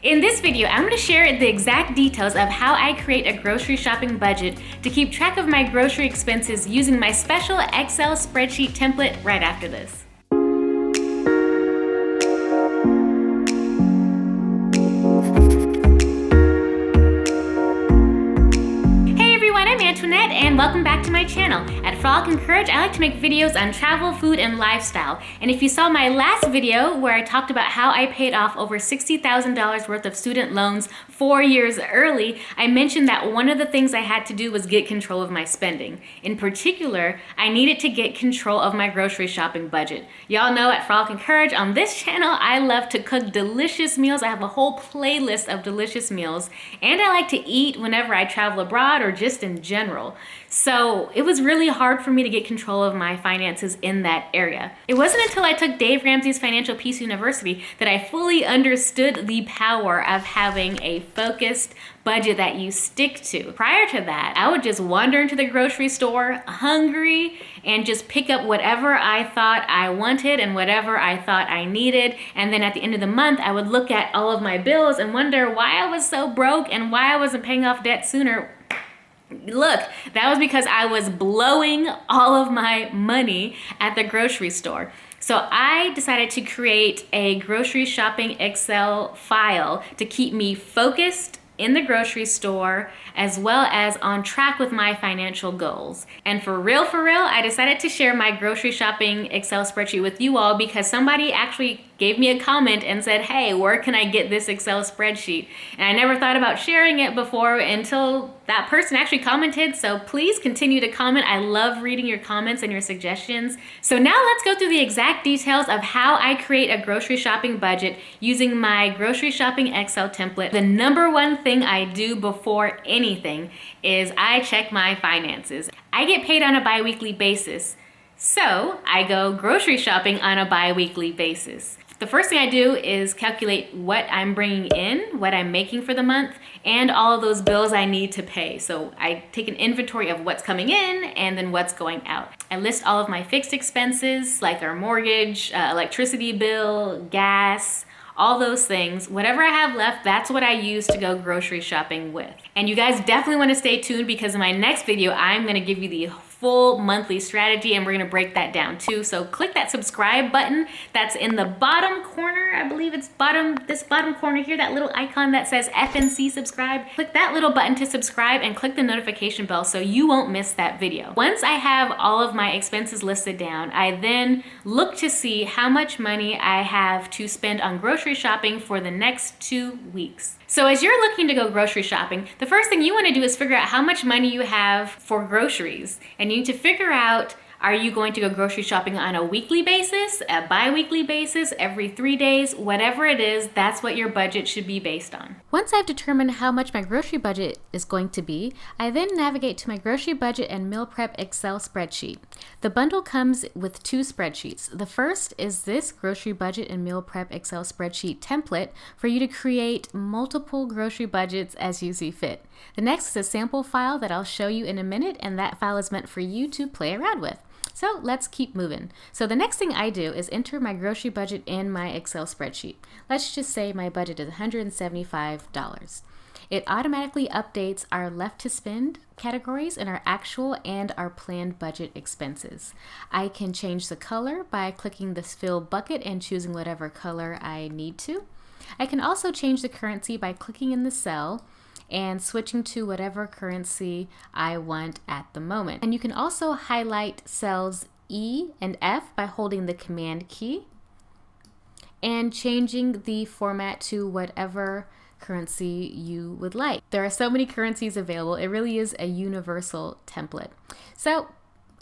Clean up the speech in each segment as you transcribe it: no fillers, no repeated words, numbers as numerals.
In this video, I'm going to share the exact details of how I create a grocery shopping budget to keep track of my grocery expenses using my special Excel spreadsheet template right after this. And welcome back to my channel. At Frolic and Courage, I like to make videos on travel, food, and lifestyle. And if you saw my last video where I talked about how I paid off over $60,000 worth of student loans 4 years early, I mentioned that one of the things I had to do was get control of my spending. In particular, I needed to get control of my grocery shopping budget. Y'all know at Frolic and Courage on this channel, I love to cook delicious meals. I have a whole playlist of delicious meals, and I like to eat whenever I travel abroad or just in general. So it was really hard for me to get control of my finances in that area. It wasn't until I took Dave Ramsey's Financial Peace University that I fully understood the power of having a focused budget that you stick to. Prior to that, I would just wander into the grocery store hungry and just pick up whatever I thought I wanted and whatever I thought I needed. And then at the end of the month, I would look at all of my bills and wonder why I was so broke and why I wasn't paying off debt sooner. Look, that was because I was blowing all of my money at the grocery store. So I decided to create a grocery shopping Excel file to keep me focused in the grocery store as well as on track with my financial goals. And for real, I decided to share my grocery shopping Excel spreadsheet with you all because somebody actually gave me a comment and said, hey, where can I get this Excel spreadsheet? And I never thought about sharing it before until that person actually commented. So please continue to comment. I love reading your comments and your suggestions. So now let's go through the exact details of how I create a grocery shopping budget using my grocery shopping Excel template. The number one thing I do before anything is I check my finances. I get paid on a bi-weekly basis, so I go grocery shopping on a bi-weekly basis. The first thing I do is calculate what I'm bringing in, what I'm making for the month, and all of those bills I need to pay. So I take an inventory of what's coming in and then what's going out. I list all of my fixed expenses like our mortgage, electricity bill, gas, all those things. Whatever I have left, that's what I use to go grocery shopping with. And you guys definitely want to stay tuned because in my next video, I'm going to give you the full monthly strategy and we're going to break that down too. So click that subscribe button that's in the bottom corner. I believe it's this bottom corner here, that little icon that says FNC subscribe. Click that little button to subscribe and click the notification bell so you won't miss that video. Once I have all of my expenses listed down, I then look to see how much money I have to spend on grocery shopping for the next 2 weeks. So as you're looking to go grocery shopping, the first thing you want to do is figure out how much money you have for groceries. And you need to figure out, are you going to go grocery shopping on a weekly basis, a bi-weekly basis, every 3 days, whatever it is, that's what your budget should be based on. Once I've determined how much my grocery budget is going to be, I then navigate to my grocery budget and meal prep Excel spreadsheet. The bundle comes with 2 spreadsheets. The first is this grocery budget and meal prep Excel spreadsheet template for you to create multiple grocery budgets as you see fit. The next is a sample file that I'll show you in a minute, and that file is meant for you to play around with. So let's keep moving. So the next thing I do is enter my grocery budget in my Excel spreadsheet. Let's just say my budget is $175. It automatically updates our left to spend categories in our actual and our planned budget expenses. I can change the color by clicking this fill bucket and choosing whatever color I need to. I can also change the currency by clicking in the cell and switching to whatever currency I want at the moment. And you can also highlight cells E and F by holding the Command key and changing the format to whatever currency you would like. There are so many currencies available. It really is a universal template. So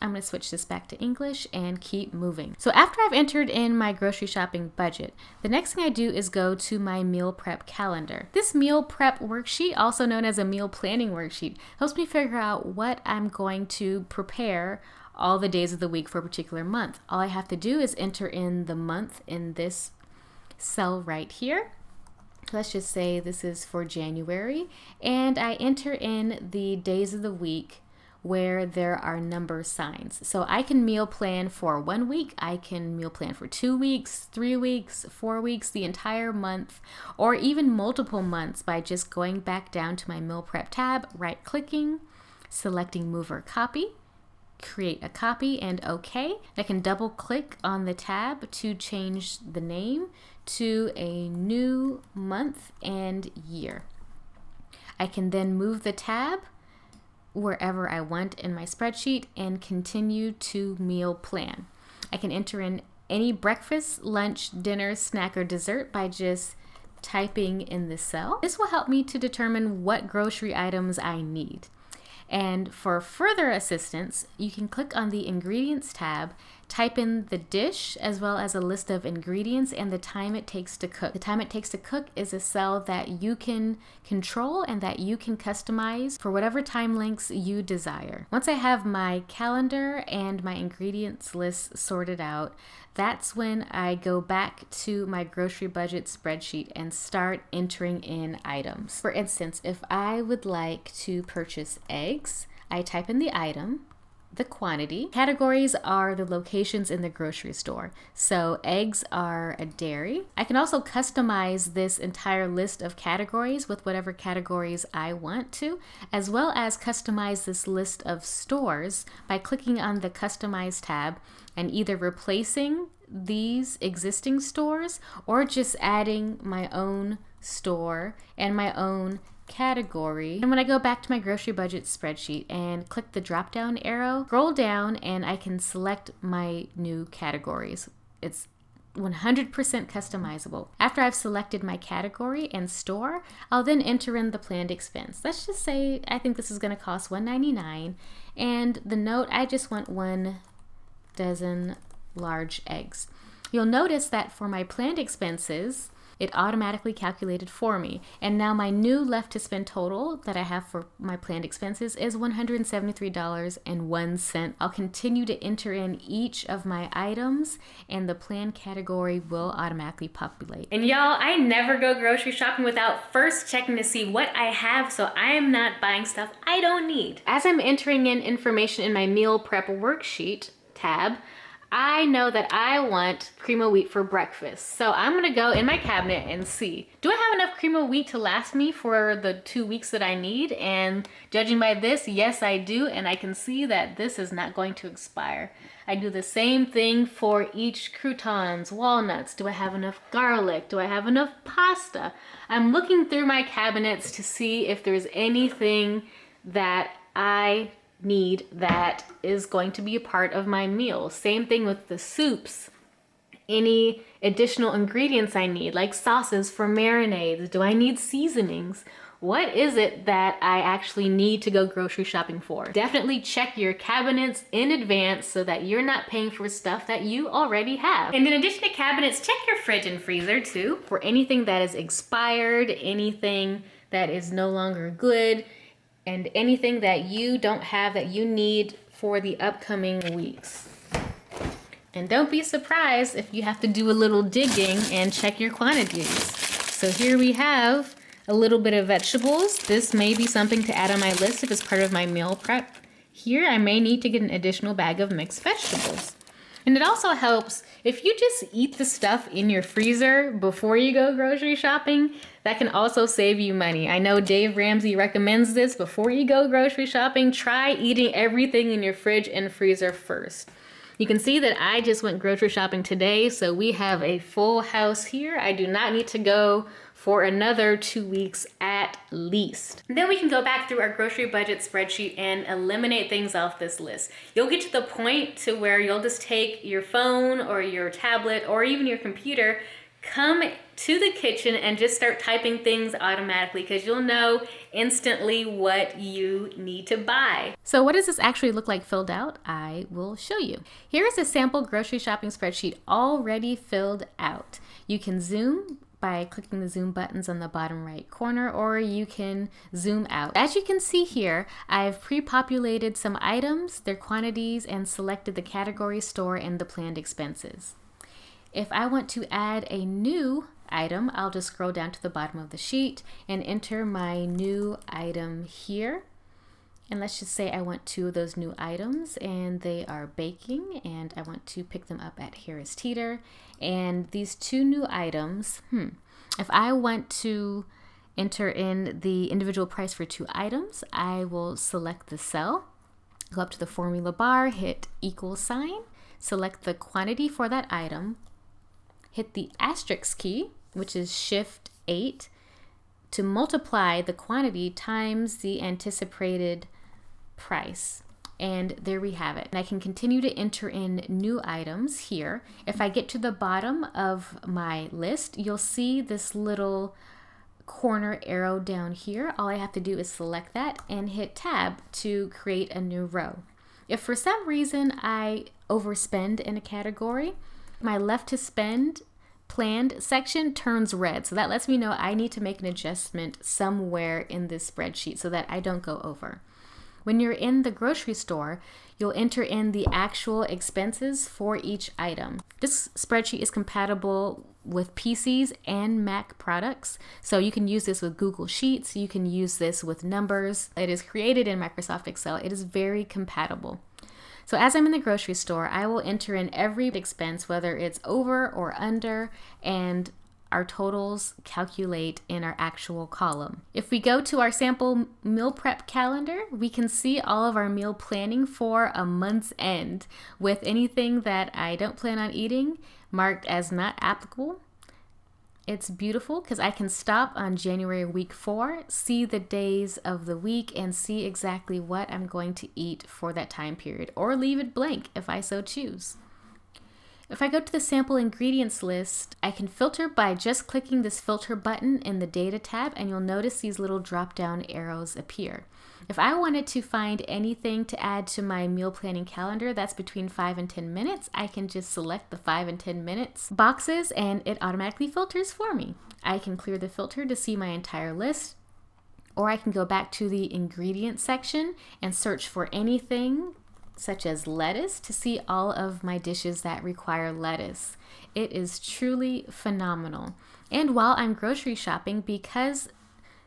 I'm going to switch this back to English and keep moving. So after I've entered in my grocery shopping budget, the next thing I do is go to my meal prep calendar. This meal prep worksheet, also known as a meal planning worksheet, helps me figure out what I'm going to prepare all the days of the week for a particular month. All I have to do is enter in the month in this cell right here. Let's just say this is for January, and I enter in the days of the week where there are number signs. So I can meal plan for 1 week, I can meal plan for 2 weeks, 3 weeks, 4 weeks, the entire month, or even multiple months by just going back down to my meal prep tab, right-clicking, selecting Move or Copy, create a copy, and OK. I can double click on the tab to change the name to a new month and year. I can then move the tab wherever I want in my spreadsheet and continue to meal plan. I can enter in any breakfast, lunch, dinner, snack, or dessert by just typing in the cell. This will help me to determine what grocery items I need. And for further assistance, you can click on the Ingredients tab, type in the dish as well as a list of ingredients and the time it takes to cook. The time it takes to cook is a cell that you can control and that you can customize for whatever time lengths you desire. Once I have my calendar and my ingredients list sorted out, that's when I go back to my grocery budget spreadsheet and start entering in items. For instance, if I would like to purchase eggs, I type in the item, the quantity. Categories are the locations in the grocery store. So eggs are a dairy. I can also customize this entire list of categories with whatever categories I want to, as well as customize this list of stores by clicking on the Customize tab and either replacing these existing stores or just adding my own store and my own category. And when I go back to my grocery budget spreadsheet and click the drop down arrow, scroll down and I can select my new categories. It's 100% customizable. After I've selected my category and store, I'll then enter in the planned expense. Let's just say I think this is going to cost $1.99, and the note, I just want 1 dozen large eggs. You'll notice that for my planned expenses, it automatically calculated for me. And now my new left to spend total that I have for my planned expenses is $173.01. I'll continue to enter in each of my items and the planned category will automatically populate. And y'all, I never go grocery shopping without first checking to see what I have so I am not buying stuff I don't need. As I'm entering in information in my meal prep worksheet tab, I know that I want cream of wheat for breakfast. So I'm gonna go in my cabinet and see, do I have enough cream of wheat to last me for the 2 weeks that I need? And judging by this, yes, I do. And I can see that this is not going to expire. I do the same thing for each croutons, walnuts. Do I have enough garlic? Do I have enough pasta? I'm looking through my cabinets to see if there's anything that I need that is going to be a part of my meal. Same thing with the soups. Any additional ingredients I need, like sauces for marinades. Do I need seasonings? What is it that I actually need to go grocery shopping for? Definitely check your cabinets in advance so that you're not paying for stuff that you already have. And in addition to cabinets, check your fridge and freezer too for anything that is expired, anything that is no longer good, and anything that you don't have that you need for the upcoming weeks. And don't be surprised if you have to do a little digging and check your quantities. So here we have a little bit of vegetables. This may be something to add on my list if it's part of my meal prep. Here I may need to get an additional bag of mixed vegetables. And it also helps if you just eat the stuff in your freezer before you go grocery shopping. That can also save you money. I know Dave Ramsey recommends this. Before you go grocery shopping, try eating everything in your fridge and freezer first. You can see that I just went grocery shopping today, so we have a full house here. I do not need to go for another 2 weeks at least. And then we can go back through our grocery budget spreadsheet and eliminate things off this list. You'll get to the point to where you'll just take your phone or your tablet or even your computer, come to the kitchen and just start typing things automatically because you'll know instantly what you need to buy. So what does this actually look like filled out? I will show you. Here is a sample grocery shopping spreadsheet already filled out. You can zoom by clicking the zoom buttons on the bottom right corner, or you can zoom out. As you can see here, I've pre-populated some items, their quantities, and selected the category, store, and the planned expenses. If I want to add a new item, I'll just scroll down to the bottom of the sheet and enter my new item here. And let's just say I want 2 of those new items and they are baking and I want to pick them up at Harris Teeter. And these 2 new items, if I want to enter in the individual price for 2 items, I will select the cell, go up to the formula bar, hit equal sign, select the quantity for that item, hit the asterisk key, which is Shift 8, to multiply the quantity times the anticipated price. And there we have it. And I can continue to enter in new items here. If I get to the bottom of my list, you'll see this little corner arrow down here. All I have to do is select that and hit tab to create a new row. If for some reason I overspend in a category, my left to spend planned section turns red. So that lets me know I need to make an adjustment somewhere in this spreadsheet so that I don't go over. When you're in the grocery store, you'll enter in the actual expenses for each item. This spreadsheet is compatible with PCs and Mac products, so you can use this with Google Sheets, you can use this with numbers. It is created in Microsoft Excel. It is very compatible. So as I'm in the grocery store, I will enter in every expense, whether it's over or under, and our totals calculate in our actual column. If we go to our sample meal prep calendar, we can see all of our meal planning for a month's end, with anything that I don't plan on eating marked as not applicable. It's beautiful because I can stop on January week 4, see the days of the week, and see exactly what I'm going to eat for that time period, or leave it blank if I so choose. If I go to the sample ingredients list, I can filter by just clicking this filter button in the data tab, and you'll notice these little drop down arrows appear. If I wanted to find anything to add to my meal planning calendar that's between 5 and 10 minutes, I can just select the 5 and 10 minutes boxes and it automatically filters for me. I can clear the filter to see my entire list, or I can go back to the ingredients section and search for anything such as lettuce to see all of my dishes that require lettuce. It is truly phenomenal. And while I'm grocery shopping, because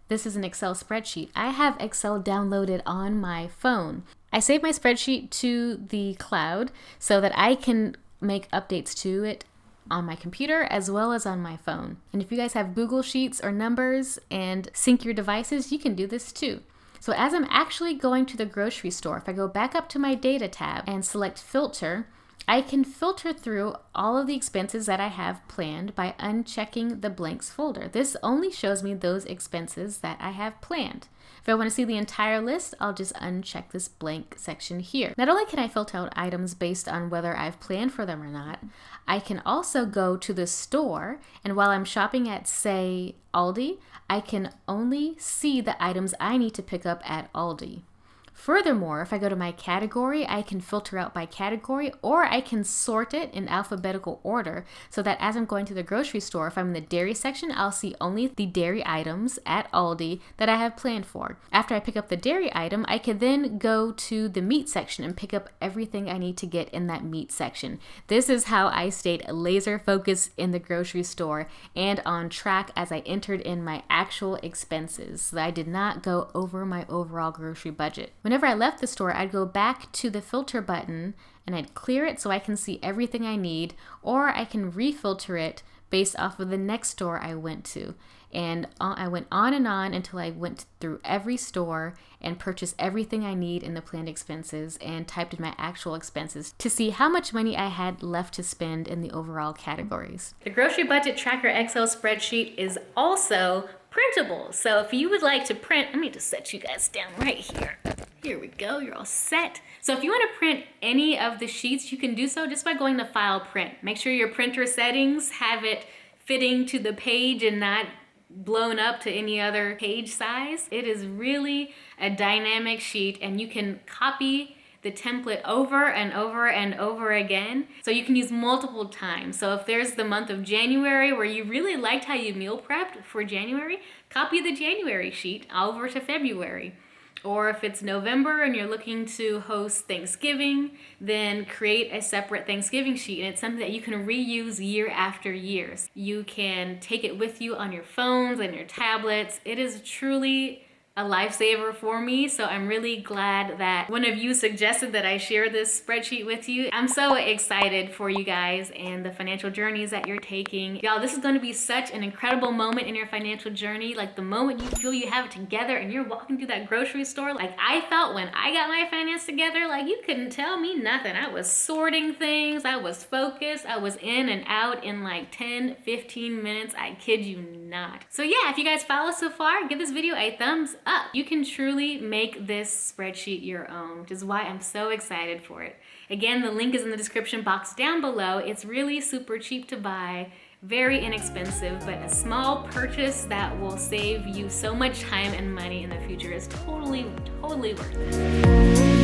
this is an Excel spreadsheet, I have Excel downloaded on my phone. I save my spreadsheet to the cloud so that I can make updates to it on my computer as well as on my phone. And if you guys have Google Sheets or numbers and sync your devices, you can do this too. So as I'm actually going to the grocery store, if I go back up to my data tab and select filter, I can filter through all of the expenses that I have planned by unchecking the blanks folder. This only shows me those expenses that I have planned. If I want to see the entire list, I'll just uncheck this blank section here. Not only can I filter out items based on whether I've planned for them or not, I can also go to the store, and while I'm shopping at, say, Aldi, I can only see the items I need to pick up at Aldi. Furthermore, if I go to my category, I can filter out by category, or I can sort it in alphabetical order so that as I'm going to the grocery store, if I'm in the dairy section, I'll see only the dairy items at Aldi that I have planned for. After I pick up the dairy item, I can then go to the meat section and pick up everything I need to get in that meat section. This is how I stayed laser focused in the grocery store and on track as I entered in my actual expenses, so that I did not go over my overall grocery budget. Whenever I left the store, I'd go back to the filter button and I'd clear it so I can see everything I need, or I can refilter it based off of the next store I went to. And I went on and on until I went through every store and purchased everything I need in the planned expenses and typed in my actual expenses to see how much money I had left to spend in the overall categories. The Grocery Budget Tracker Excel spreadsheet is also printable. So if you would like to print, let me just set you guys down right here. Here we go, you're all set. So if you want to print any of the sheets, you can do so just by going to File, Print. Make sure your printer settings have it fitting to the page and not blown up to any other page size. It is really a dynamic sheet, and you can copy the template over and over and over again, so you can use multiple times. So if there's the month of January where you really liked how you meal prepped for January, copy the January sheet over to February. Or if it's November and you're looking to host Thanksgiving, then create a separate Thanksgiving sheet. And it's something that you can reuse year after year. You can take it with you on your phones and your tablets. It is truly a lifesaver for me. So I'm really glad that one of you suggested that I share this spreadsheet with you. I'm so excited for you guys and the financial journeys that you're taking. Y'all, this is going to be such an incredible moment in your financial journey. Like the moment you feel you have it together and you're walking through that grocery store, like I felt when I got my finance together, like you couldn't tell me nothing. I was sorting things, I was focused, I was in and out in like 10, 15 minutes. I kid you not. So yeah, if you guys follow so far, give this video a thumbs up. You can truly make this spreadsheet your own, which is why I'm so excited for it. Again, the link is in the description box down below. It's really super cheap to buy, very inexpensive, but a small purchase that will save you so much time and money in the future is totally worth it.